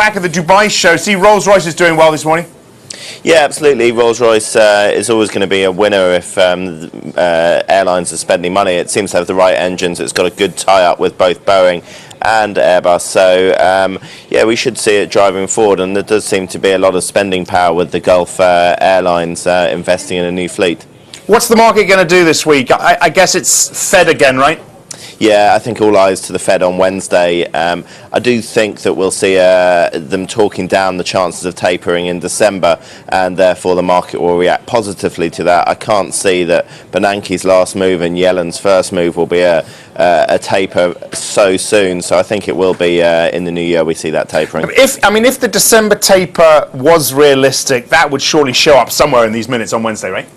back of the Dubai show, see Rolls-Royce is doing well this morning. Yeah, absolutely. Rolls-Royce is always going to be a winner if airlines are spending money. It seems to have the right engines. It's got a good tie-up with both Boeing and Airbus. So, yeah, we should see it driving forward. And there does seem to be a lot of spending power with the Gulf airlines investing in a new fleet. What's the market going to do this week? I guess it's Fed again, right? Yeah, I think all eyes to the Fed on Wednesday. I do think that we'll see them talking down the chances of tapering in December, and therefore the market will react positively to that. I can't see that Bernanke's last move and Yellen's first move will be a taper so soon. So I think it will be in the new year we see that tapering. If the December taper was realistic, that would surely show up somewhere in these minutes on Wednesday, right?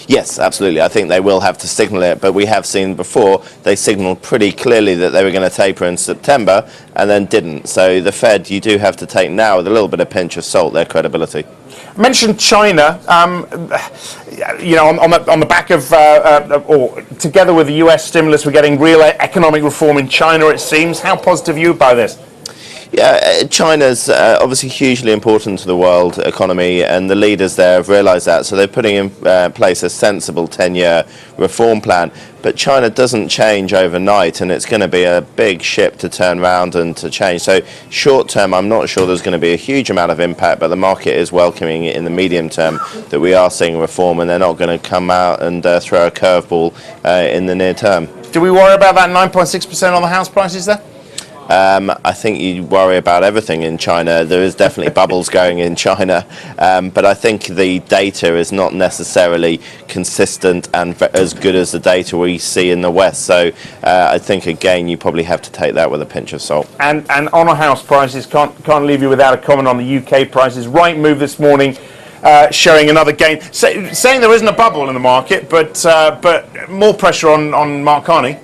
Yes, absolutely. I think they will have to signal it, but we have seen before they signalled pretty clearly that they were going to taper in September and then didn't. So the Fed, you do have to take now with a little bit of pinch of salt their credibility. I mentioned China, on the back of, or together with the US stimulus, we're getting real economic reform in China, it seems. How positive are you about this? Yeah, China's obviously hugely important to the world economy, and the leaders there have realised that, so they're putting in place a sensible 10-year reform plan. But China doesn't change overnight, and it's going to be a big ship to turn around and to change. So short term, I'm not sure there's going to be a huge amount of impact, but the market is welcoming it in the medium term that we are seeing reform, and they're not going to come out and throw a curveball in the near term. Do we worry about that 9.6% on the house prices there? I think you worry about everything in China. There is definitely bubbles going in China, but I think the data is not necessarily consistent and as good as the data we see in the West. So I think, again, you probably have to take that with a pinch of salt. And on house prices, can't leave you without a comment on the UK prices. Right move this morning, showing another gain. Saying there isn't a bubble in the market, but more pressure on Mark Carney.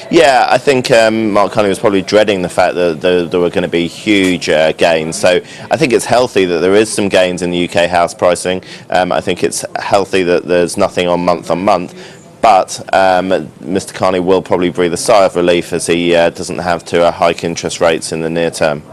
Yeah, I think Mark Carney was probably dreading the fact that there were going to be huge gains. So I think it's healthy that there is some gains in the UK house pricing. I think it's healthy that there's nothing on month. But Mr. Carney will probably breathe a sigh of relief as he doesn't have to hike interest rates in the near term.